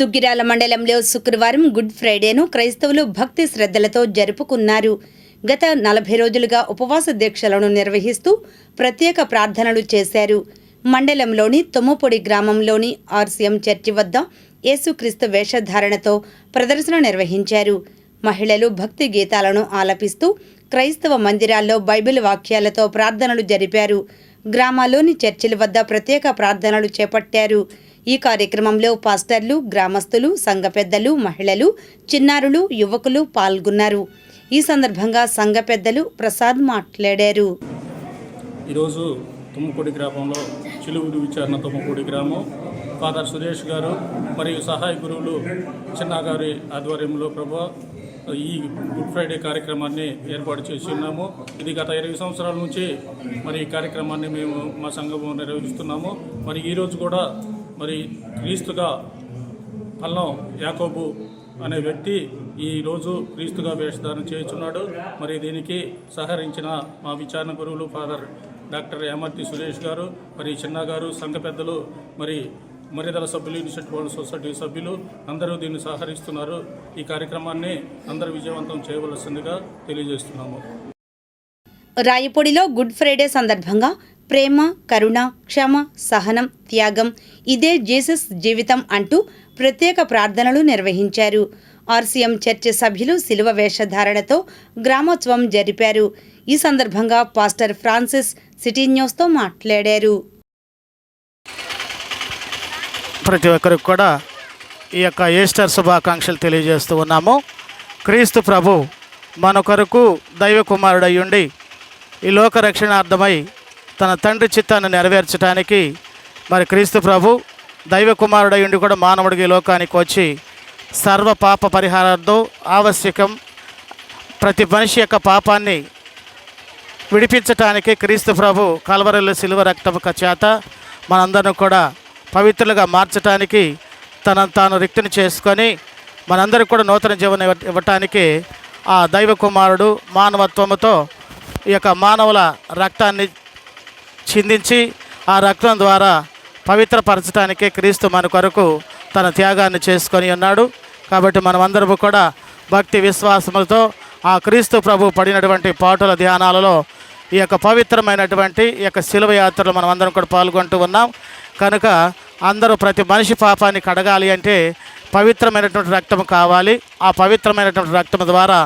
దుగ్గిరాల మండలంలో శుక్రవారం గుడ్ ఫ్రైడేను క్రైస్తవులు భక్తి శ్రద్ధలతో జరుపుకున్నారు. గత 40 రోజులుగా ఉపవాస దీక్షలను నిర్వహిస్తూ ప్రత్యేక ప్రార్థనలు చేశారు. మండలంలోని తొమ్మపొడి గ్రామంలోని ఆర్సీఎం చర్చి వద్ద యేసుక్రీస్తు వేషధారణతో ప్రదర్శన నిర్వహించారు. మహిళలు భక్తి గీతాలను ఆలపిస్తూ క్రైస్తవ మందిరాల్లో బైబిల్ వాక్యాలతో ప్రార్థనలు జరిపారు. గ్రామాల్లోని చర్చిల వద్ద ప్రత్యేక ప్రార్థనలు చేపట్టారు. ఈ కార్యక్రమంలో పాస్టర్లు, గ్రామస్తులు, సంఘ పెద్దలు, మహిళలు, చిన్నారులు, యువకులు పాల్గొన్నారు. ఈ సందర్భంగా సంఘ పెద్దలు ప్రసాద్ మాట్లాడారు. ఈరోజు తుమ్మపొడి గ్రామంలో చిలువురు విచారణ తుమ్మపొడి గ్రామం ఫాదర్ సురేష్ గారు మరియు సహాయ గురువులు చిన్న గారి ఆధ్వర్యంలో ప్రభు ఈ గుడ్ ఫ్రైడే కార్యక్రమాన్ని ఏర్పాటు చేసి ఉన్నాము. ఇది గత 20 సంవత్సరాల నుంచి మరి ఈ కార్యక్రమాన్ని మేము మా సంఘము నిర్వహిస్తున్నాము. మరి ఈరోజు కూడా మరి క్రీస్తుగా పల్లం యాకోబు అనే వ్యక్తి ఈరోజు క్రీస్తుగా వేషధారణ చేస్తున్నాడు. మరి దీనికి సహకరించిన మా విచారణ గురువులు ఫాదర్ డాక్టర్ యామర్తి సురేష్ గారు, మరి చిన్న గారు, సంఘ పెద్దలు, మరి మర్యాదల సభ్యులు, ఇన్స్టిట్యూట్ వరల్డ్ సొసైటీ సభ్యులు అందరూ దీన్ని సహకరిస్తున్నారు. ఈ కార్యక్రమాన్ని అందరూ విజయవంతం చేయవలసిందిగా తెలియజేస్తున్నాము. రాయపొడిలో గుడ్ ఫ్రైడే సందర్భంగా ప్రేమ, కరుణ, క్షమ, సహనం, త్యాగం ఇదే జీసస్ జీవితం అంటూ ప్రత్యేక ప్రార్థనలు నిర్వహించారు. ఆర్సీఎం చర్చి సభ్యులు శిలువ వేషధారణతో గ్రామోత్సవం జరిపారు. ఈ సందర్భంగా పాస్టర్ ఫ్రాన్సిస్ సిటీ న్యూస్తో మాట్లాడారు. ప్రతి ఒక్కరికి కూడా ఈ యొక్క ఈస్టర్ శుభాకాంక్షలు తెలియజేస్తూ ఉన్నాము. క్రీస్తు ప్రభు మన కొరకు దైవ కుమారుడయ్యుండి ఈ లోక రక్షణార్థమై తన తండ్రి చిత్తాన్ని నెరవేర్చడానికి మరి క్రీస్తు ప్రభు దైవ కుమారుడయ్యుండి కూడా మానవుడికి ఈ లోకానికి వచ్చి సర్వ పాప పరిహారార్థం ఆవశ్యకం ప్రతి మనిషి యొక్క పాపాన్ని విడిపించటానికి క్రీస్తు ప్రభు కల్వరిలో శిలువ రక్తము చేత మనందరం కూడా పవిత్రులుగా మార్చడానికి తనను తాను రిక్తిని చేసుకొని మనందరికీ కూడా నూతన జీవనం ఇవ్వటానికి ఆ దైవ కుమారుడు మానవత్వముతో ఈ యొక్క మానవుల రక్తాన్ని చిందించి ఆ రక్తం ద్వారా పవిత్రపరచడానికే క్రీస్తు మన కొరకు తన త్యాగాన్ని చేసుకొని ఉన్నాడు. కాబట్టి మనమందరము కూడా భక్తి విశ్వాసములతో ఆ క్రీస్తు ప్రభు పడినటువంటి పాటుల ధ్యానాలలో ఈ యొక్క పవిత్రమైనటువంటి ఈ యొక్క శిలువ యాత్రలో మనం అందరం కూడా పాల్గొంటూ ఉన్నాం. కనుక అందరూ ప్రతి మనిషి పాపాన్ని కడగాలి అంటే పవిత్రమైనటువంటి రక్తం కావాలి. ఆ పవిత్రమైనటువంటి రక్తం ద్వారా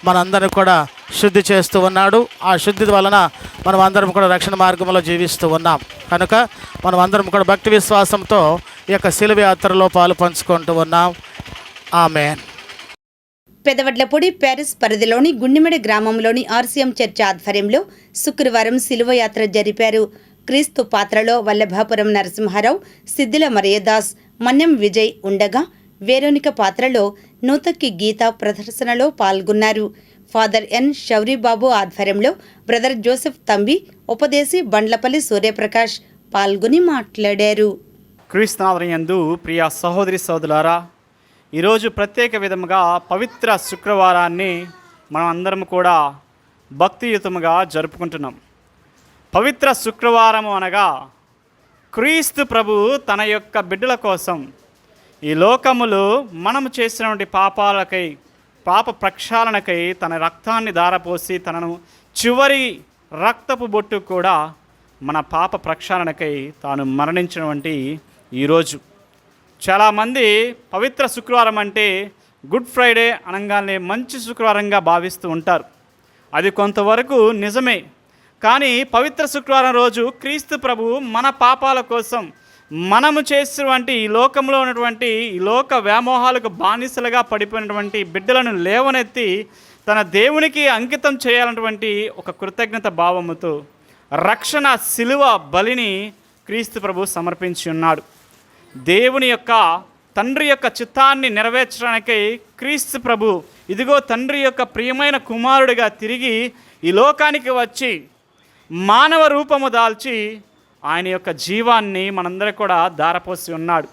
మనందరం కూడా శుద్ధి చేస్తూ ఉన్నాడు. ఆ శుద్ధి వలన మనం అందరం కూడా రక్షణ మార్గంలో జీవిస్తూ ఉన్నాం. కనుక మనం అందరం కూడా భక్తి విశ్వాసంతో ఈ యొక్క శిలువ యాత్రలో పాలు పంచుకుంటూ ఉన్నాం. ఆమేన్. పెదవడ్లపొడి ప్యారిస్ పరిధిలోని గుండిమెడ గ్రామంలోని ఆర్సీఎం చర్చ్ ఆధ్వర్యంలో శుక్రవారం శిలువ యాత్ర జరిపారు. క్రీస్తు పాత్రలో వల్లభాపురం నరసింహారావు, సిద్దిల మరియదాస్, మన్యం విజయ్ ఉండగా వేరోనిక పాత్రలో నూతక్కి గీత ప్రదర్శనలో పాల్గొన్నారు. ఫాదర్ ఎన్ శౌరీబాబు ఆధ్వర్యంలో బ్రదర్ జోసెఫ్ తంబి, ఉపదేశి బండ్లపల్లి సూర్యప్రకాష్ పాల్గొని మాట్లాడారు. క్రీస్తునాథునియందు ప్రియ సహోదరి సోదరులారా, ఈరోజు ప్రత్యేక విధముగా పవిత్ర శుక్రవారాన్ని మనం అందరం కూడా భక్తియుతముగా జరుపుకుంటున్నాం. పవిత్ర శుక్రవారం అనగా క్రీస్తు ప్రభు తన యొక్క బిడ్డల కోసం ఈ లోకములో మనము చేసినటువంటి పాపాలకై, పాప ప్రక్షాళనకై తన రక్తాన్ని ధారపోసి తనను చివరి రక్తపు బొట్టు కూడా మన పాప ప్రక్షాళనకై తాను మరణించినటువంటి ఈరోజు చాలామంది పవిత్ర శుక్రవారం అంటే గుడ్ ఫ్రైడే అనగానే మంచి శుక్రవారంగా భావిస్తూ ఉంటారు. అది కొంతవరకు నిజమే. కానీ పవిత్ర శుక్రవారం రోజు క్రీస్తు ప్రభు మన పాపాల కోసం మనము చేసినటువంటి ఈ లోకంలో ఉన్నటువంటి ఈ లోక వ్యామోహాలకు బానిసలుగా పడిపోయినటువంటి బిడ్డలను లేవనెత్తి తన దేవునికి అంకితం చేయాలన్నటువంటి ఒక కృతజ్ఞత భావముతో రక్షణ శిలువ బలిని క్రీస్తు ప్రభు సమర్పించి ఉన్నాడు. దేవుని యొక్క తండ్రి యొక్క చిత్తాన్ని నెరవేర్చడానికై క్రీస్తు ప్రభు ఇదిగో తండ్రి యొక్క ప్రియమైన కుమారుడిగా తిరిగి ఈ లోకానికి వచ్చి మానవ రూపము దాల్చి ఆయన యొక్క జీవాన్ని మనందరూ కూడా ధారపోసి ఉన్నాడు.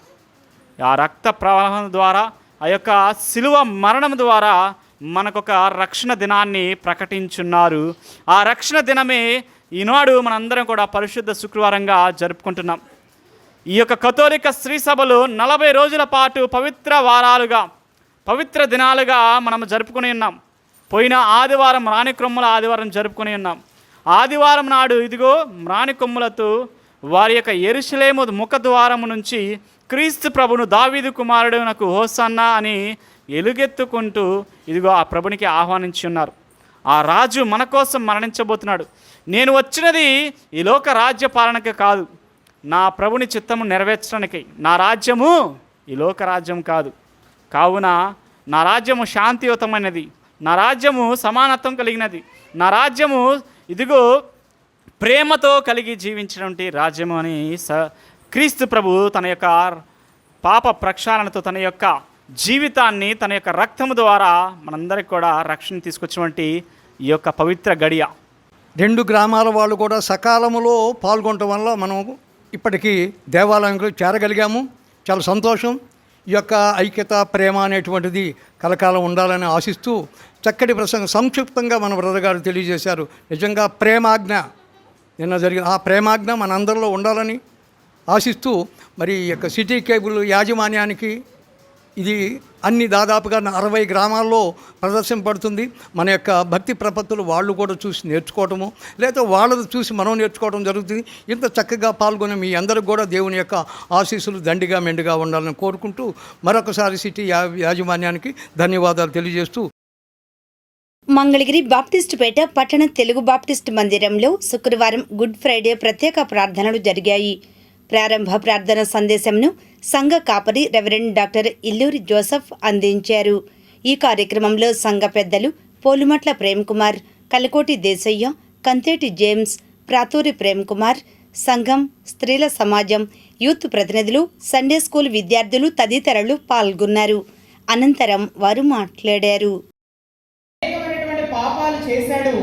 ఆ రక్త ప్రవాహం ద్వారా, ఆ యొక్క శిలువ మరణం ద్వారా మనకొక రక్షణ దినాన్ని ప్రకటించున్నారు. ఆ రక్షణ దినమే ఈనాడు మనందరం కూడా పరిశుద్ధ శుక్రవారంగా జరుపుకుంటున్నాం. ఈ యొక్క కథోలిక స్త్రీ సభలు 40 రోజుల పాటు పవిత్ర వారాలుగా, పవిత్ర దినాలుగా మనం జరుపుకుని ఉన్నాం. పోయిన ఆదివారం మ్రాణికొమ్ముల ఆదివారం జరుపుకుని ఉన్నాం. ఆదివారం నాడు ఇదిగో మ్రాణికొమ్ములతో వారి యొక్క యెరూషలేము ముఖద్వారము నుంచి క్రీస్తు ప్రభును దావీదు కుమారుడునకు హోసన్నా అని ఎలుగెత్తుకుంటూ ఇదిగో ఆ ప్రభునికి ఆహ్వానించి ఉన్నారు. ఆ రాజు మన కోసం మరణించబోతున్నాడు. నేను వచ్చినది ఈ లోక రాజ్య పాలనకి కాదు, నా ప్రభుని చిత్తము నెరవేర్చడానికి. నా రాజ్యము ఈ లోక రాజ్యం కాదు. కావున నా రాజ్యము శాంతియుతమైనది, నా రాజ్యము సమానత్వం కలిగినది, నా రాజ్యము ఇదిగో ప్రేమతో కలిగి జీవించినటువంటి రాజ్యము అని క్రీస్తు ప్రభు తన యొక్క పాప ప్రక్షాళనతో తన యొక్క జీవితాన్ని తన యొక్క రక్తము ద్వారా మనందరికి కూడా రక్షణ తీసుకొచ్చినటువంటి ఈ యొక్క పవిత్ర గడియ. 2 గ్రామాల వాళ్ళు కూడా సకాలంలో పాల్గొనటం వల్ల మనం ఇప్పటికీ దేవాలయంలో చేరగలిగాము. చాలా సంతోషం. ఈ యొక్క ఐక్యత, ప్రేమ అనేటువంటిది కలకాలం ఉండాలని ఆశిస్తూ చక్కటి ప్రసంగం సంక్షిప్తంగా మన బ్రదర్ గారు తెలియజేశారు. నిజంగా ప్రేమాజ్ఞ నిన్న జరిగిన ఆ ప్రేమాజ్ఞ మనందరిలో ఉండాలని ఆశిస్తూ మరి ఈ యొక్క సిటీ కేబుల్ యాజమాన్యానికి ఇది అన్ని దాదాపుగా 60 గ్రామాల్లో ప్రదర్శింపబడుతుంది. మన యొక్క భక్తి ప్రపత్తులు వాళ్ళు కూడా చూసి నేర్చుకోవటము, లేదా వాళ్ళది చూసి మనం నేర్చుకోవడం జరుగుతుంది. ఇంత చక్కగా పాల్గొని మీ అందరికి కూడా దేవుని యొక్క ఆశీస్సులు దండిగా మెండుగా ఉండాలని కోరుకుంటూ మరొకసారి సిటీ యాజమాన్యానికి ధన్యవాదాలు తెలియజేస్తూ మంగళగిరి బాప్టిస్టుపేట పట్టణ తెలుగు బాప్టిస్ట్ మందిరంలో శుక్రవారం గుడ్ ఫ్రైడే ప్రత్యేక ప్రార్థనలు జరిగాయి. ప్రారంభ ప్రార్థన సందేశంను సంఘ కాపరి రెవరెండ్ డాక్టర్ ఇల్లూరి జోసెఫ్ అందించారు. ఈ కార్యక్రమంలో సంఘ పెద్దలు పోలుమట్ల ప్రేమ్కుమార్, కలకోటి దేశయ్య, కంతేటి జేమ్స్, ప్రాతూరి ప్రేమ్కుమార్, సంఘం, స్త్రీల సమాజం, యూత్ ప్రతినిధులు, సండే స్కూల్ విద్యార్థులు తదితరులు పాల్గొన్నారు. అనంతరం వారు మాట్లాడారు. పాపాలు చేశాడు,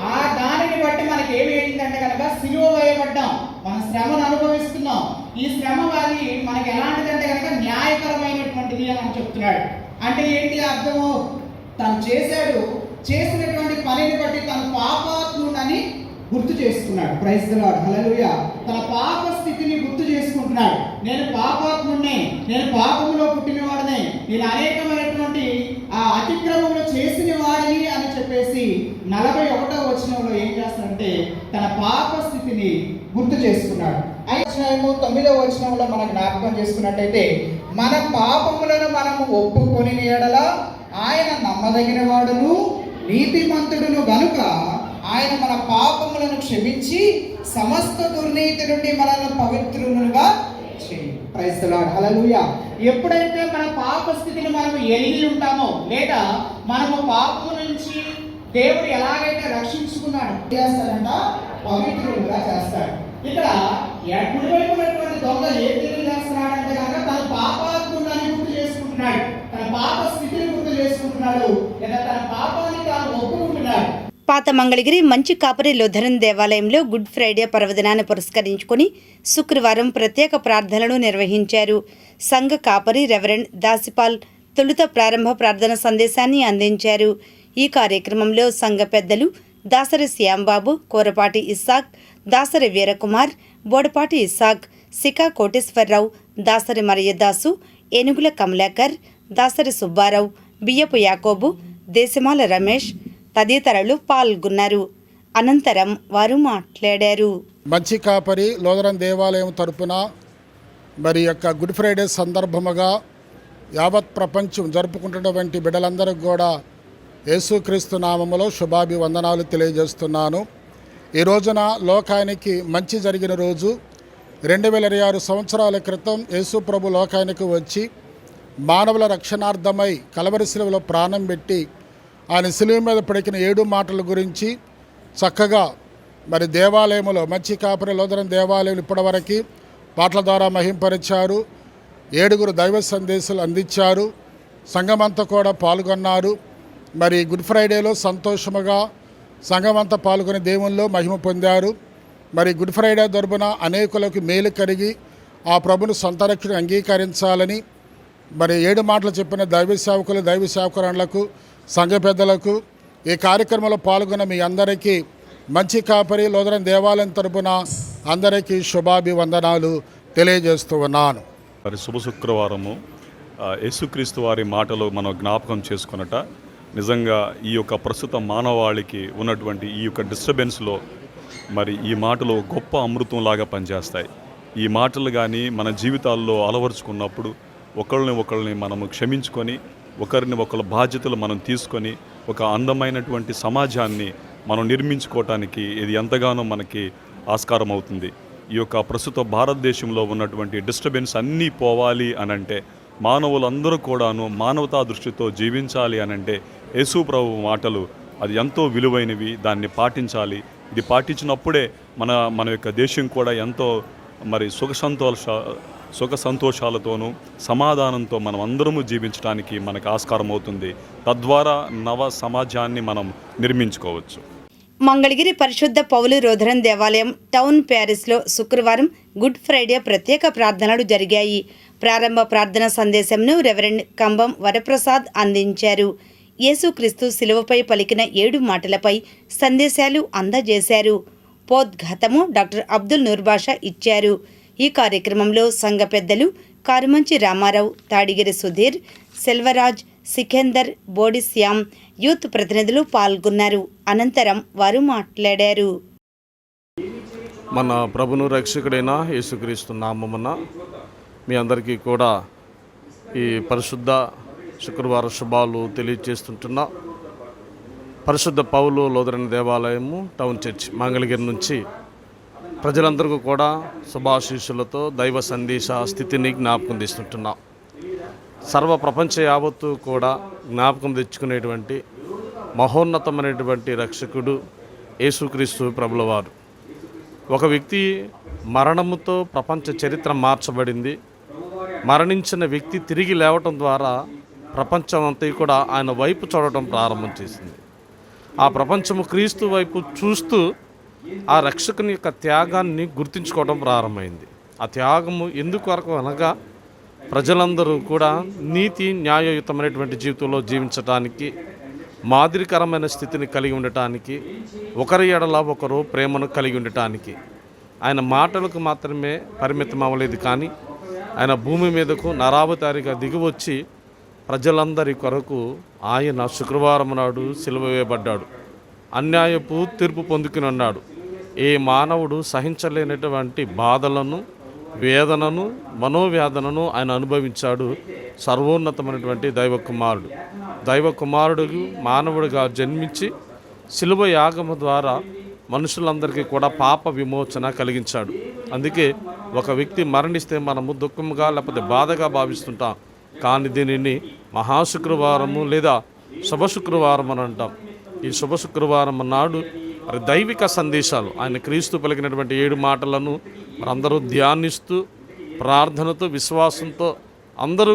ఆ దానిని బట్టి మనకి ఏమి ఏంటంటే కనుక సిలువ వేయబడ్డాం, మన శ్రమను అనుభవిస్తున్నాం. ఈ శ్రమ అది మనకి ఎలాంటిదంటే కనుక న్యాయకరమైనటువంటిది అని చెప్తున్నాడు. అంటే ఏంటి అర్థము? తను చేసినటువంటి పనిని బట్టి తను పాపాత్ముడని గుర్తు చేసుకున్నాడు. ప్రైజ్ ది లార్డ్, హల్లెలూయా. తన పాప స్థితిని గుర్తు చేసుకుంటున్నాడు. నేను పాపాత్ముడిని, నేను పాపములో పుట్టినవాడిని, నేను అనేకమైనటువంటి అతిక్రమములు చేసిన వాడిని అని చెప్పేసి 41వ వచనంలో ఏం చేస్తాడంటే తన పాప స్థితిని గుర్తు చేసుకున్నాడు. 9వ వచనంలో మనం జ్ఞాపకం చేసుకున్నట్టయితే మన పాపములను మనము ఒప్పుకొని ఎడల ఆయన నమ్మదగిన వాడును నీతిమంతుడును గనుక ఆయన మన పాపములను క్షమించి సమస్త దుర్నీతి నుండి మనల్ని పవిత్రులుగా చేయును. ప్రైజ్ ది లార్డ్, హల్లెలూయా. ఎప్పుడైతే మన పాప స్థితిని మనం ఎరిగి ఉంటామో, లేదా మనము పాపము నుంచి దేవుడు ఎలాగైతే రక్షించుకున్నాడు చేస్తాడంట, పవిత్రులుగా చేస్తాడు. ఇక్కడ కుడివైపు ఉన్నటువంటి దొంగ ఏం తెలియజేస్తున్నాడంటే కనుక తన పాపాత్ముడిని గుర్తు చేసుకుంటున్నాడు, తన పాప స్థితిని గుర్తు చేసుకుంటున్నాడు, లేదా తన పాపాన్ని తాను ఒప్పుకుంటున్నాడు. పాత మంగళగిరి మంచి కాపరి లూథరన్ దేవాలయంలో గుడ్ ఫ్రైడే పర్వదినాన్ని పురస్కరించుకుని శుక్రవారం ప్రత్యేక ప్రార్థనలు నిర్వహించారు. సంఘ కాపరి రెవరెండ్ దాసిపాల్ తొలుత ప్రారంభ ప్రార్థన సందేశాన్ని అందించారు. ఈ కార్యక్రమంలో సంఘ పెద్దలు దాసరి శ్యాంబాబు, కోరపాటి ఇస్సాక్, దాసరి వీరకుమార్, బోడపాటి ఇస్సాక్, సికా కోటేశ్వరరావు, దాసరి మరియదాసు, ఏనుగుల కమలాకర్, దాసరి సుబ్బారావు, బియ్యపు యాకోబు, దేశమాల రమేష్ తదితరులు పాల్గొన్నారు. అనంతరం వారు మాట్లాడారు. మంచి కాపరి లూథరన్ దేవాలయం తరపున మరి యొక్క గుడ్ ఫ్రైడే సందర్భముగా యావత్ ప్రపంచం జరుపుకుంటున్నటువంటి బిడ్డలందరికీ కూడా యేసుక్రీస్తు నామములో శుభాభివందనాలు తెలియజేస్తున్నాను. ఈ రోజున లోకానికి మంచి జరిగిన రోజు. 2026 సంవత్సరాల క్రితం యేసు ప్రభు లోకానికి వచ్చి మానవుల రక్షణార్థమై కలవరి శిలువలో ప్రాణం పెట్టి ఆయన శిలువ మీద పడికిన 7 మాటల గురించి చక్కగా మరి దేవాలయంలో మంచి కాపరి లూథరన్ దేవాలయం ఇప్పటివరకు పాటల ద్వారా మహింపరిచారు. 7 దైవ సందేశాలు అందించారు. సంఘమంతా కూడా పాల్గొన్నారు. మరి గుడ్ ఫ్రైడేలో సంతోషముగా సంఘమంతా పాల్గొని దేవుల్లో మహిమ పొందారు. మరి గుడ్ ఫ్రైడే దొరుకున అనేకులకు మేలు కలిగి ఆ ప్రభును సొంత రక్షణ అంగీకరించాలని మరి 7 మాటలు చెప్పిన దైవ సేవకులు, దైవ సేవకురాళ్లకు, సంఘ పెద్దలకు, ఈ కార్యక్రమంలో పాల్గొన్న మీ అందరికీ మంచి కాపరి లూథరన్ దేవాలయం తరపున అందరికీ శుభాభివందనాలు తెలియజేస్తూ ఉన్నాను. మరి శుభ శుక్రవారము యేసుక్రీస్తు వారి మాటలు మనం జ్ఞాపకం చేసుకున్నట నిజంగా ఈ యొక్క ప్రస్తుత మానవాళికి ఉన్నటువంటి ఈ యొక్క డిస్టర్బెన్స్లో మరి ఈ మాటలు గొప్ప అమృతంలాగా పనిచేస్తాయి. ఈ మాటలు కానీ మన జీవితాల్లో అలవరుచుకున్నప్పుడు ఒకళ్ళని మనము క్షమించుకొని ఒకరిని ఒకళ్ళ బాధ్యతలు మనం తీసుకొని ఒక అందమైనటువంటి సమాజాన్ని మనం నిర్మించుకోవటానికి ఇది ఎంతగానో మనకి ఆస్కారం అవుతుంది. ఈ యొక్క ప్రస్తుత భారతదేశంలో ఉన్నటువంటి డిస్టర్బెన్స్ అన్నీ పోవాలి అనంటే మానవులందరూ కూడాను మానవతా దృష్టితో జీవించాలి అనంటే యేసు ప్రభు మాటలు అది ఎంతో విలువైనవి. దాన్ని పాటించాలి. ఇది పాటించినప్పుడే మన యొక్క దేశం కూడా ఎంతో మరి సుఖ సంతోషాలతోనూ సమాధానంతో మనం అందరము జీవించడానికి మనకు ఆస్కారం అవుతుంది. తద్వారా నవ సమాజాన్ని మనం నిర్మించుకోవచ్చు. మంగళగిరి పరిశుద్ధ పౌలు రోధరన్ దేవాలయం టౌన్ ప్యారిస్లో శుక్రవారం గుడ్ ఫ్రైడే ప్రత్యేక ప్రార్థనలు జరిగాయి. ప్రారంభ ప్రార్థన సందేశంను రెవరెండ్ కంబం వరప్రసాద్ అందించారు. యేసుక్రీస్తు శిలువపై పలికిన 7 మాటలపై సందేశాలు అందజేశారు. పోద్ఘాతము డాక్టర్ అబ్దుల్ నూర్బాషా ఇచ్చారు. ఈ కార్యక్రమంలో సంఘ పెద్దలు కారుమంచి రామారావు, తాడిగిరి సుధీర్, సెల్వరాజ్, సికందర్, బోడి శ్యామ్, యూత్ ప్రతినిధులు పాల్గొన్నారు. అనంతరం వారు మాట్లాడారు. మన ప్రభును రక్షకుడైన యేసుక్రీస్తు నామమున మీ అందరికీ కూడా ఈ పరిశుద్ధ శుక్రవార శుభాలు తెలియజేస్తుంటున్నా. పరిశుద్ధ పౌలు లోదరన్ దేవాలయము టౌన్ చర్చ్ మంగళగిరి నుంచి ప్రజలందరికీ కూడా శుభాశీస్సులతో దైవ సందేశ స్థితిని జ్ఞాపకం తెస్తుంటున్నాం. సర్వ ప్రపంచ యావత్తు కూడా జ్ఞాపకం తెచ్చుకునేటువంటి మహోన్నతమైనటువంటి రక్షకుడు యేసుక్రీస్తు ప్రభుల వారు. ఒక వ్యక్తి మరణముతో ప్రపంచ చరిత్ర మార్చబడింది. మరణించిన వ్యక్తి తిరిగి లేవటం ద్వారా ప్రపంచం అంతా కూడా ఆయన వైపు చూడటం ప్రారంభం చేసింది. ఆ ప్రపంచము క్రీస్తు వైపు చూస్తూ ఆ రక్షకుని యొక్క త్యాగాన్ని గుర్తించుకోవడం ప్రారంభమైంది. ఆ త్యాగము ఎందుకొరకు అనగా ప్రజలందరూ కూడా నీతి న్యాయయుతమైనటువంటి జీవితంలో జీవించడానికి, మాదిరికరమైన స్థితిని కలిగి ఉండటానికి, ఒకరి ఎడల ఒకరు ప్రేమను కలిగి ఉండటానికి. ఆయన మాటలకు మాత్రమే పరిమితం అవ్వలేదు, కానీ ఆయన భూమి మీదకు నరావతారిగా దిగివచ్చి ప్రజలందరి కొరకు ఆయన శుక్రవారం నాడు సిలువ వేయబడ్డాడు. అన్యాయపు తీర్పు పొందుకుని ఉన్నాడు. ఏ మానవుడు సహించలేనటువంటి బాధలను, వేదనను, మనోవేదనను ఆయన అనుభవించాడు. సర్వోన్నతమైనటువంటి దైవ కుమారుడు మానవుడిగా జన్మించి శిలువ యాగము ద్వారా మనుషులందరికీ కూడా పాప విమోచన కలిగించాడు. అందుకే ఒక వ్యక్తి మరణిస్తే మనము దుఃఖముగా లేకపోతే బాధగా భావిస్తుంటాం. కానీ దీనిని మహాశుక్రవారము లేదా శుభ శుక్రవారం అని అంటాం. ఈ శుభ శుక్రవారం నాడు మరి దైవిక సందేశాలు, ఆయన క్రీస్తు పలికినటువంటి 7 మాటలను మనందరూ ధ్యానిస్తూ ప్రార్థనతో విశ్వాసంతో అందరూ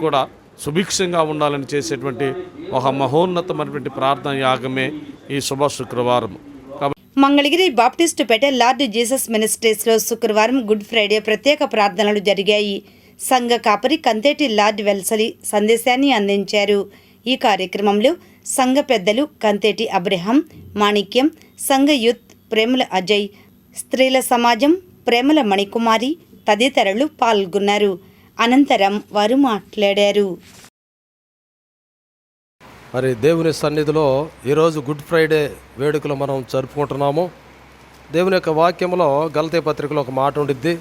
కూడా సుభిక్షంగా ఉండాలని చేసేటువంటి ఒక మహోన్నతమైనటువంటి ప్రార్థన యాగమే ఈ శుభ శుక్రవారం. మంగళగిరి బాప్టిస్టు పేట లార్డ్ జీసస్ మినిస్ట్రీస్లో శుక్రవారం గుడ్ ఫ్రైడే ప్రత్యేక ప్రార్థనలు జరిగాయి. సంఘ కాపరి కంతేటి లార్డ్ వెల్సలి సందేశాన్ని అందించారు. ఈ కార్యక్రమంలో సంఘ పెద్దలు కంతేటి అబ్రహాం, మాణిక్యం, సంఘ యూత్ ప్రేమల అజయ్, స్త్రీల సమాజం ప్రేమల మణికుమారి తదితరులు పాల్గొన్నారు. అనంతరం వారు మాట్లాడారు. మరి దేవుని సన్నిధిలో ఈరోజు గుడ్ ఫ్రైడే వేడుకలు మనం జరుపుకుంటున్నాము. దేవుని యొక్క వాక్యంలో గలతీ పత్రికలో ఒక మాట ఉండిద్ది.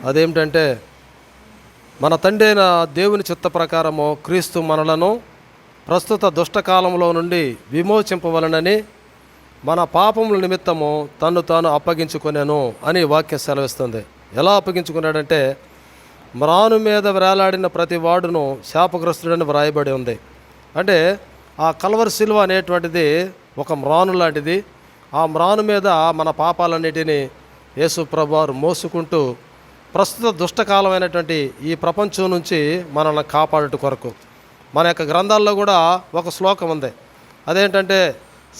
అదేమిటంటే, మన తండ్రి అయిన దేవుని చిత్త ప్రకారము క్రీస్తు మనలను ప్రస్తుత దుష్టకాలంలో నుండి విమోచింపవలనని మన పాపముల నిమిత్తము తన్ను తాను అప్పగించుకొనెను అని వాక్యం సెలవిస్తుంది. ఎలా అప్పగించుకున్నాడంటే, మ్రాను మీద వేలాడిన ప్రతి వాడును శాపగ్రస్తుడని వ్రాయబడి ఉంది. అంటే ఆ కల్వరి శిలువ అనేటువంటిది ఒక మ్రాను లాంటిది. ఆ మ్రాను మీద మన పాపాలన్నిటినీ యేసు ప్రభువారు మోసుకుంటూ ప్రస్తుత దుష్టకాలమైనటువంటి ఈ ప్రపంచం నుంచి మనల్ని కాపాడుట కొరకు మన యొక్క గ్రంథాల్లో కూడా ఒక శ్లోకం ఉంది. అదేంటంటే,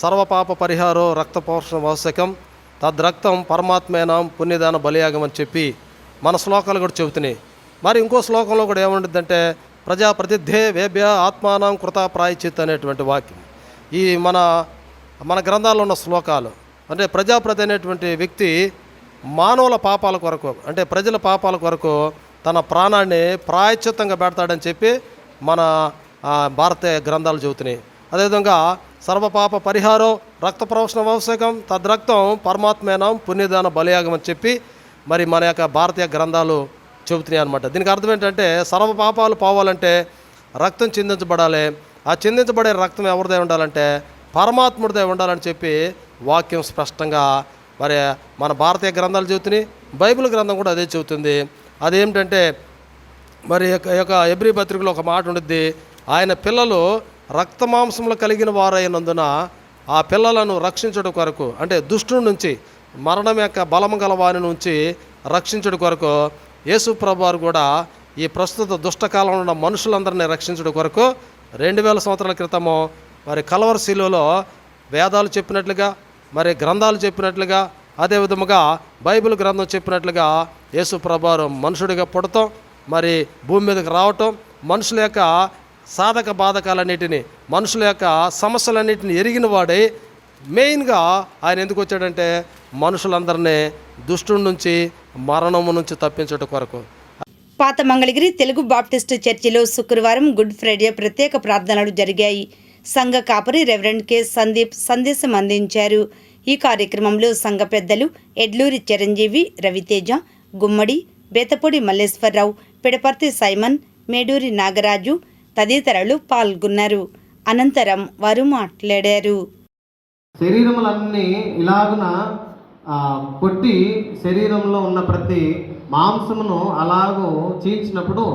సర్వపాప పరిహారో రక్తపోషణ ఆవశ్యకం, తద్రక్తం పరమాత్మేనాం పుణ్యదాన బలియాగం అని చెప్పి మన శ్లోకాలు కూడా చెబుతున్నాయి. మరి ఇంకో శ్లోకంలో కూడా ఏముంటుందంటే, ప్రజాప్రతిద్ధే వేభ్య ఆత్మానం కృత ప్రాయచిత్ అనేటువంటి వాక్యం. ఈ మన గ్రంథాల్లో ఉన్న శ్లోకాలు అంటే ప్రజాప్రతి అనేటువంటి వ్యక్తి మానవుల పాపాల కొరకు, అంటే ప్రజల పాపాల కొరకు తన ప్రాణాన్ని ప్రాయశ్చిత్తంగా పెడతాడని చెప్పి మన భారతీయ గ్రంథాలు చెబుతున్నాయి. అదేవిధంగా సర్వపాప పరిహారం రక్త ప్రవసనం ఆవశ్యకం, తద్రక్తం పరమాత్మేనం పుణ్యదాన బలియాగం అని చెప్పి మరి మన యొక్క భారతీయ గ్రంథాలు చెబుతున్నాయి అనమాట. దీనికి అర్థం ఏంటంటే సర్వ పాపాలు పోవాలంటే రక్తం చిందించబడాలి. ఆ చిందించబడే రక్తం ఎవరిదే ఉండాలంటే పరమాత్ముడిదే ఉండాలని చెప్పి వాక్యం స్పష్టంగా మరి మన భారతీయ గ్రంథాలు చెబుతున్నాయి. బైబిల్ గ్రంథం కూడా అదే చెబుతుంది. అదేమిటంటే మరి యొక్క ఎబ్రీ పత్రికలో ఒక మాట ఉండిద్ది, ఆయన పిల్లలు రక్తమాంసములు కలిగిన వారైనందున ఆ పిల్లలను రక్షించడం కొరకు, అంటే దుష్టుడి నుంచి, మరణం యొక్క బలము గల వారి నుంచి రక్షించడం కొరకు యేసు ప్రభు వారు కూడా ఈ ప్రస్తుత దుష్టకాలంలో ఉన్న మనుషులందరినీ రక్షించడం కొరకు 2000 సంవత్సరాల క్రితము మరి కల్వరి శిలువలో వేదాలు చెప్పినట్లుగా, మరి గ్రంథాలు చెప్పినట్లుగా, అదే విధముగా బైబిల్ గ్రంథం చెప్పినట్లుగా యేసు ప్రభు వారు మనుషుడిగా పుడతాం, మరి భూమి మీదకి రావటం, మనుషుల యొక్క సాధక బాధకాలన్నిటిని, మనుషుల యొక్క సమస్యలన్నిటిని ఎరిగిన వాడే మెయిన్గా ఆయన ఎందుకు వచ్చాడంటే మనుషులందరినీ దుష్టుడి నుంచి, మరణము నుంచి తప్పించడం కొరకు. పాత మంగళగిరి తెలుగు బాప్టిస్టు చర్చిలో శుక్రవారం గుడ్ ఫ్రైడే ప్రత్యేక ప్రార్థనలు జరిగాయి. సంఘ కాపరి రెవరెండ్ కె సందీప్ సందేశం అందించారు. ఈ కార్యక్రమంలో సంఘ పెద్దలు ఎడ్లూరి చిరంజీవి, రవితేజ, గుమ్మడి, బేతపూడి మల్లేశ్వరరావు, పిడపర్తి సైమన్, మేడూరి నాగరాజు తదితరులు పాల్గొన్నారు. అనంతరం వారు మాట్లాడారు. శరీరములన్నీ ఇలాగున కొట్టి శరీరంలో ఉన్న ప్రతి మాంసమును అలాగూ చీల్చినప్పుడు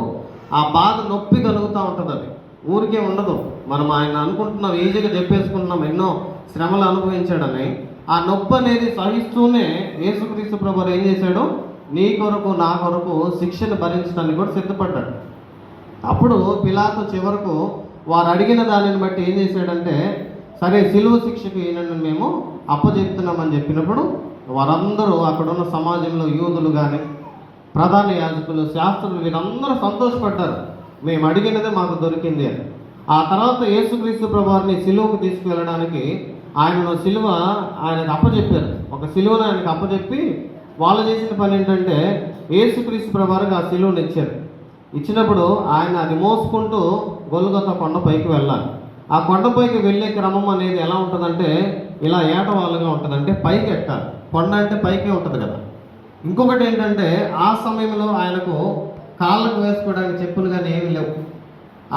ఆ బాధ నొప్పి కలుగుతూ ఉంటుంది. అది ఊరికే ఉండదు. మనం ఆయన అనుకుంటున్నాం, ఈజీగా చెప్పేసుకుంటున్నాం, ఎన్నో శ్రమలు అనుభవించాడని. ఆ నొప్పి అనేది సహిస్తూనే యేసుక్రీస్తు ప్రభువు ఏం చేశాడు, నీ కొరకు నా కొరకు శిక్షను భరించడానికి కూడా సిద్ధపడ్డాడు. అప్పుడు పిలాతు చివరకు వారు అడిగిన దానిని బట్టి ఏం చేశాడంటే, సరే సిలువ శిక్షకు ఈయనను మేము అప్పచెప్తున్నామని చెప్పినప్పుడు వారందరూ అక్కడున్న సమాజంలో యూదులు కానీ, ప్రధాన యాజకులు, శాస్త్రులు వీరందరూ సంతోషపడ్డారు, మేము అడిగినదే మాకు దొరికింది అని. ఆ తర్వాత యేసుక్రీస్తు ప్రభువారిని సిలువకు తీసుకువెళ్ళడానికి ఆయనను సిలువ ఆయనకు అప్పచెప్పారు. ఒక సిలువను ఆయనకు అప్పచెప్పి వాళ్ళు చేసిన పని ఏంటంటే యేసుక్రీస్తు ప్రభువారికి ఆ సిలువను ఇచ్చారు. ఇచ్చినప్పుడు ఆయన అది మోసుకుంటూ గొల్గొతా కొండపైకి వెళ్ళాలి. ఆ కొండపైకి వెళ్ళే క్రమం అనేది ఎలా ఉంటుందంటే ఇలా ఏటవాళ్ళుగా ఉంటుంది, అంటే పైకి ఎక్కాలి. కొండ అంటే పైకే ఉంటుంది కదా. ఇంకొకటి ఏంటంటే ఆ సమయంలో ఆయనకు కాళ్ళకు వేసుకోవడానికి చెప్పులు కానీ ఏమి లేవు.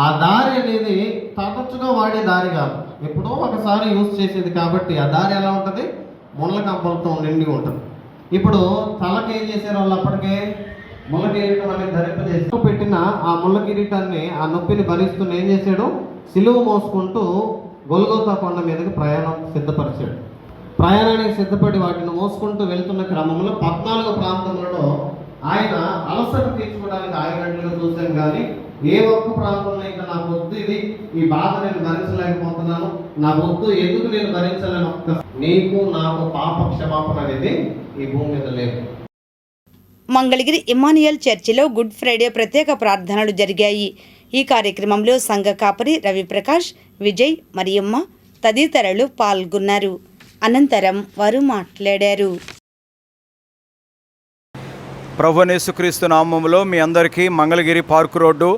ఆ దారి అనేది తరచుగా వాడే దారి కాదు, ఎప్పుడో ఒకసారి యూజ్ చేసేది కాబట్టి ఆ దారి ఎలా ఉంటుంది, ముళ్ళ కంపలతో నిండి ఉంటుంది. ఇప్పుడు తలకి ఏం చేశారు వాళ్ళు, అప్పటికే ముళ్ళ కిరీటం అనేది ధరింపజేసి పెట్టిన ఆ ముళ్ళ కిరీటాన్ని ఆ నొప్పిని భరిస్తూ ఏం చేశాడు, సిలువ మోసుకుంటూ గొల్గొతా కొండ మీదకి ప్రయాణం సిద్ధపరిచాడు. ప్రయాణానికి సిద్ధపడి వాటిని మోసుకుంటూ వెళ్తున్న క్రమంలో 14 ప్రాంతములలో ఆయన అలసట తీర్చుకోవడానికి ఆగినట్లుగా చూశాను. కానీ ఏ ఒక్క ప్రాంతంలో ఇంకా నాకు వద్దు, ఇది ఈ బాధ నేను భరించలేకపోతున్నాను, నా వద్దు, ఎందుకు నేను భరించలేను, నీకు నాకు పాప క్షమాపణ అనేది ఈ భూమి మీద లేదు. మంగళగిరి ఇమ్మానియల్ చర్చిలో గుడ్ ఫ్రైడే ప్రత్యేక ప్రార్థనలు జరిగాయి. ఈ కార్యక్రమంలో సంఘ కాపరి రవిప్రకాష్, విజయ్, మరియమ్మ తదితరులు పాల్గొన్నారు. అనంతరం వారు మాట్లాడారు. ప్రభువైన యేసుక్రీస్తు నామములో మీ అందరికీ Mangalagiri park road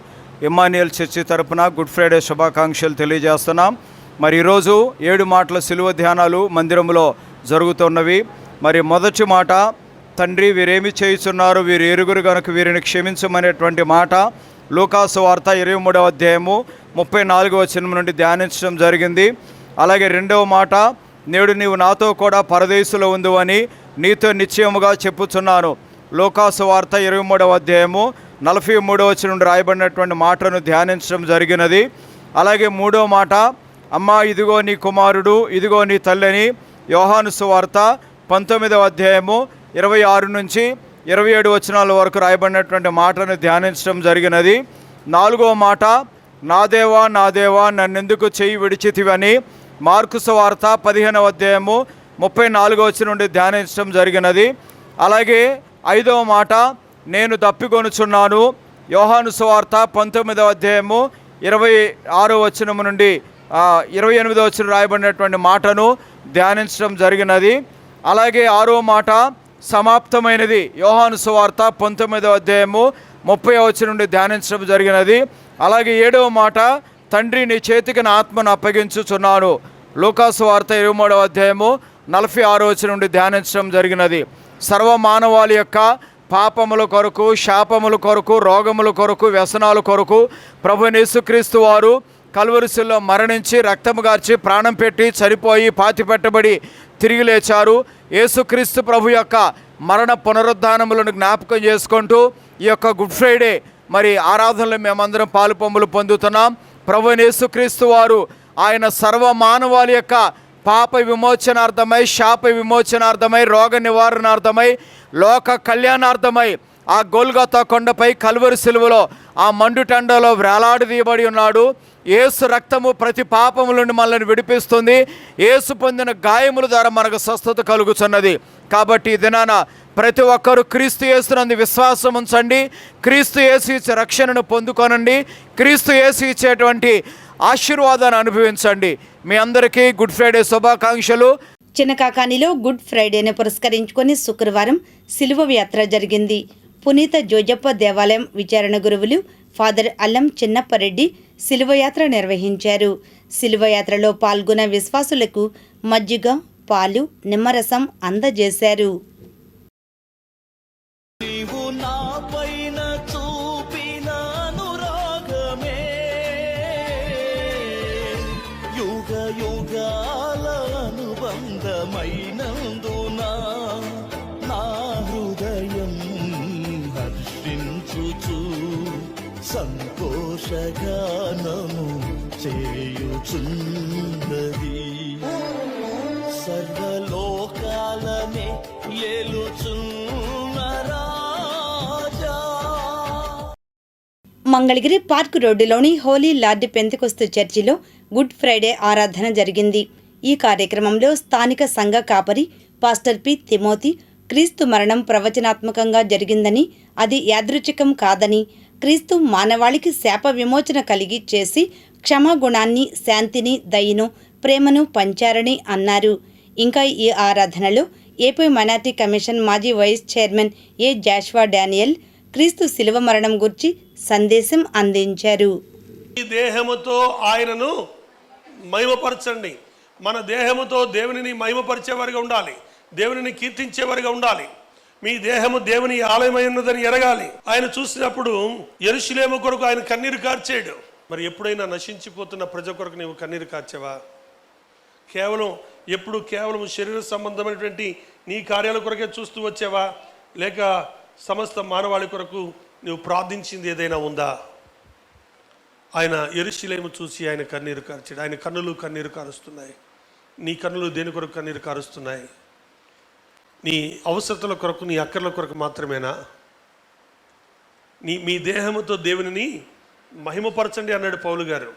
Emmanuel church తరపున గుడ్ ఫ్రైడే శుభాకాంక్షలు తెలియజేస్తున్నాం. మరి ఈరోజు 7 మాటల సిలువ ధ్యానాలు మందిరంలో జరుగుతున్నవి. మరి మొదటి మాట, తండ్రి వీరేమి చేయుచున్నారు, వీరు ఎరుగురు గనుక వీరిని క్షమించమనేటువంటి మాట లూకాసు వార్త 23వ అధ్యాయము 34వ వచనం నుండి ధ్యానించడం జరిగింది. అలాగే రెండవ మాట, నేడు నీవు నాతో కూడా పరదేశులో ఉందువని నీతో నిశ్చయముగా చెప్పుచున్నాను. లూకాసు వార్త 23వ అధ్యాయము 43వ వచనం నుండి రాయబడినటువంటి మాటను ధ్యానించడం జరిగినది. అలాగే మూడవ మాట, అమ్మా ఇదిగో నీ కుమారుడు, ఇదిగో నీ తల్లిని యోహాను సువార్త 19వ అధ్యాయము 26 నుంచి 27 వచనాల వరకు రాయబడినటువంటి మాటను ధ్యానించడం జరిగినది. నాలుగవ మాట, నా దేవా నా దేవా నన్నెందుకు చెయ్యి విడిచితివని మార్కు సువార్త 15వ అధ్యాయము 34వ వచనం నుండి ధ్యానించడం జరిగినది. అలాగే ఐదవ మాట, నేను దప్పికొనుచున్నాను యోహాను సువార్త 19వ అధ్యాయము 26వ వచనం నుండి 28వ వచనం రాయబడినటువంటి మాటను ధ్యానించడం జరిగినది. అలాగే ఆరో మాట, సమాప్తమైనది. యోహాను సువార్త 19వ అధ్యాయము 30వ వచనం నుండి ధ్యానించడం జరిగినది. అలాగే 7వ మాట, తండ్రి నీ చేతికి నా ఆత్మను అప్పగించుచున్నాను. లూకాసు వార్త 23వ అధ్యాయము 46వ వచనం నుండి ధ్యానించడం జరిగినది. సర్వమానవాళి యొక్క పాపముల కొరకు, శాపముల కొరకు, రోగముల కొరకు, వ్యసనాల కొరకు ప్రభువైన యేసుక్రీస్తు వారు కల్వరిశిల్లో మరణించి, రక్తము గార్చి, ప్రాణం పెట్టి, చనిపోయి, పాతిపెట్టబడి తిరిగి లేచారు. యేసుక్రీస్తు ప్రభు యొక్క మరణ పునరుద్ధానములను జ్ఞాపకం చేసుకుంటూ ఈ యొక్క గుడ్ ఫ్రైడే మరి ఆరాధనలో మేమందరం పాలుపొమ్ములు పొందుతున్నాం. ప్రభువైన యేసుక్రీస్తు వారు ఆయన సర్వమానవాళి యొక్క పాప విమోచనార్థమై, శాప విమోచనార్థమై, రోగ నివారణార్థమై, లోక కళ్యాణార్థమై ఆ గొల్గొతా కొండపై కల్వరి సిలువలో ఆ మండుటెండలో వేలాడదీయబడి ఉన్నాడు. యేసు రక్తము ప్రతి పాపము నుండి మనల్ని విడిపిస్తుంది. యేసు పొందిన గాయముల ద్వారా మనకు స్వస్థత కలుగుతున్నది. కాబట్టి ఈ దినాన ప్రతి ఒక్కరూ క్రీస్తు యేసునందు విశ్వాసం ఉంచండి. క్రీస్తు యేసు ఇచ్చే రక్షణను పొందుకోనండి. క్రీస్తు యేసు ఇచ్చేటువంటి ఆశీర్వాదాన్ని అనుభవించండి. మీ అందరికీ గుడ్ ఫ్రైడే శుభాకాంక్షలు. చిన్నకాకానిలో గుడ్ ఫ్రైడేను పురస్కరించుకొని శుక్రవారం సిలువ యాత్ర జరిగింది. పునీత జోజప్ప దేవాలయం విచారణ గురువులు ఫాదర్ అల్లం చిన్నప్పరెడ్డి సిలువయాత్ర నిర్వహించారు. సిలువయాత్రలో పాల్గొన్న విశ్వాసులకు మజ్జిగ, పాలు, నిమ్మరసం అందజేశారు. సంతోషగానము చేయుచున్నది, సర్వలోకాలనే ఏలుచున్న రాజా. మంగళగిరి పార్క్ రోడ్డులోని హోలీ లార్డ్ పెంతెకొస్తు చర్చిలో గుడ్ ఫ్రైడే ఆరాధన జరిగింది. ఈ కార్యక్రమంలో స్థానిక సంఘ కాపరి పాస్టర్ పి తిమోతి క్రీస్తు మరణం ప్రవచనాత్మకంగా జరిగిందని, అది యాదృచ్ఛికం కాదని, క్రీస్తు మానవాళికి శాప విమోచన కలిగి చేసి క్షమాగుణాన్ని, శాంతిని, దయను, ప్రేమను పంచారని అన్నారు. ఇంకా ఈ ఆరాధనలో ఏపీ మైనార్టీ కమిషన్ మాజీ వైస్ చైర్మన్ ఏ జాషువా డానియల్ క్రీస్తు శిలువ మరణం గురించి సందేశం అందించారు. ఈ దేహముతో ఆయనను మహిమపరచండి. మన దేహముతో దేవునిని మహిమపరిచేవారిగా ఉండాలి, దేవునిని కీర్తించేవారిగా ఉండాలి. మీ దేహము దేవుని ఆలయమై ఉన్నదని ఎరగాలి. ఆయన చూసినప్పుడు యెరూషలేము కొరకు ఆయన కన్నీరు కార్చాడు. మరి ఎప్పుడైనా నశించిపోతున్న ప్రజల కొరకు నీవు కన్నీరు కార్చావా? కేవలం శరీర సంబంధమైనటువంటి నీ కార్యాల కొరకే చూస్తూ వచ్చావా? లేక సమస్త మానవాళి కొరకు నువ్వు ప్రార్థించింది ఏదైనా ఉందా? ఆయన యెరూషలేము చూసి ఆయన కన్నీరు కార్చాడు. ఆయన కన్నులు కన్నీరు కారుస్తున్నాయి. నీ కన్నులు దేని కొరకు కన్నీరు కారుస్తున్నాయి? నీ అవసరతల కొరకు, నీ అక్కర్ల కొరకు మాత్రమేనా? మీ దేహముతో దేవునిని మహిమపరచండి అన్నాడు పౌలు గారు.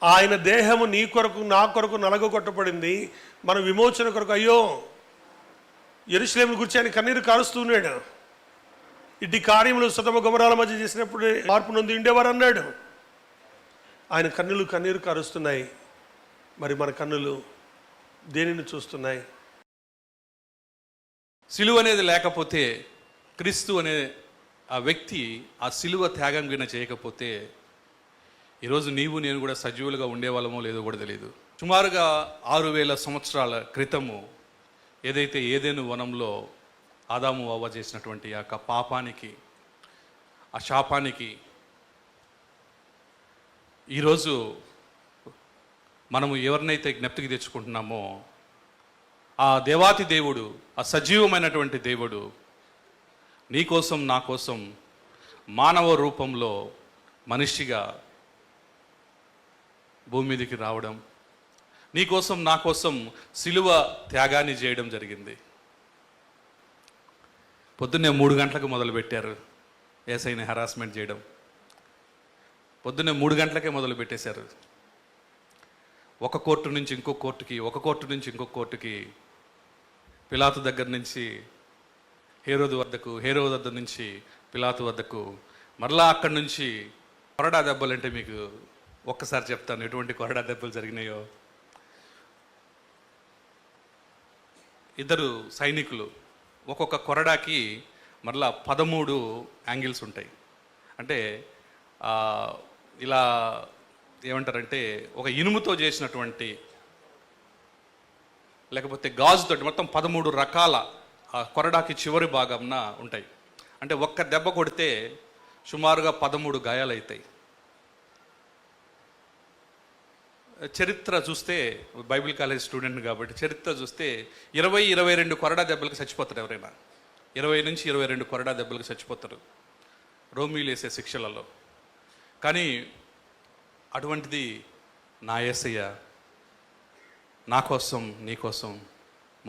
ఆయన దేహము నీ కొరకు, నా కొరకు నలగొట్టబడింది. మన విమోచన కొరకు. అయ్యో, యెరూషలేము గురించి ఆయన కన్నీరు కారుస్తూ ఉన్నాడు. ఇట్టి కార్యములు సొదొమ గొమొర్రాల మధ్య చేసినప్పుడు మార్పు నొంది ఉండేవారు అన్నాడు. ఆయన కన్నులు కన్నీరు కారుస్తున్నాయి. మరి మన కన్నులు దేనిని చూస్తున్నాయి? సిలువ అనేది లేకపోతే, క్రీస్తు అనే ఆ వ్యక్తి ఆ సిలువ త్యాగం గిన చేయకపోతే ఈరోజు నీవు నేను కూడా సజీవులుగా ఉండేవాళ్ళమో లేదో కూడా తెలియదు. సుమారుగా 6000 సంవత్సరాల క్రితము ఏదైతే ఏదెను వనంలో ఆదాము అవ్వ చేసినటువంటి ఆ పాపానికి, ఆ శాపానికి ఈరోజు మనము ఎవరినైతే జ్ఞప్తికి తెచ్చుకుంటున్నామో ఆ దేవాతి దేవుడు, ఆ సజీవమైనటువంటి దేవుడు నీ కోసం, నా కోసం మానవ రూపంలో మనిషిగా భూమి మీదకి రావడం, నీ కోసం, నా కోసం సిలువ త్యాగాన్ని చేయడం జరిగింది. పొద్దున్నే 3 గంటలకు మొదలుపెట్టారు యేసయ్యని హరాస్మెంట్ చేయడం. పొద్దున్నే 3 గంటలకే మొదలు పెట్టేశారు. ఒక కోర్టు నుంచి ఇంకో కోర్టుకి, ఒక కోర్టు నుంచి ఇంకో కోర్టుకి, పిలాతు దగ్గర నుంచి హేరోదు వద్దకు, హేరోదు వద్ద నుంచి పిలాతు వద్దకు, మరలా అక్కడి నుంచి కొరడా దెబ్బలు. అంటే మీకు ఒక్కసారి చెప్తాను ఎటువంటి కొరడా దెబ్బలు జరిగినాయో. 2 సైనికులు ఒక్కొక్క కొరడాకి మరలా 13 యాంగిల్స్ ఉంటాయి. అంటే ఇలా ఏమంటారంటే ఒక ఇనుముతో చేసినటువంటి లేకపోతే గాజుతోటి మొత్తం 13 రకాల ఆ కొరడాకి చివరి భాగంన ఉంటాయి. అంటే ఒక్క దెబ్బ కొడితే సుమారుగా 13 గాయాలవుతాయి. చరిత్ర చూస్తే బైబిల్ కాలేజ్ స్టూడెంట్ కాబట్టి చరిత్ర చూస్తే 20-22 కొరడా దెబ్బలకు చచ్చిపోతారు. ఎవరైనా 20 నుంచి 22 కొరడా దెబ్బలకు చచ్చిపోతారు రోమీలు వేసే శిక్షలలో. కానీ అటువంటిది నా యేసయ్య నా కోసం నీ కోసం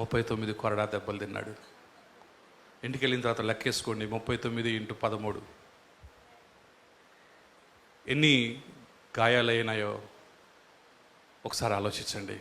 39 కొరడా దెబ్బలు తిన్నాడు. ఇంటికి వెళ్ళిన తర్వాత లెక్కేసుకోండి, 39 × 13 ఎన్ని గాయాలైనాయో ఒకసారి ఆలోచించండి.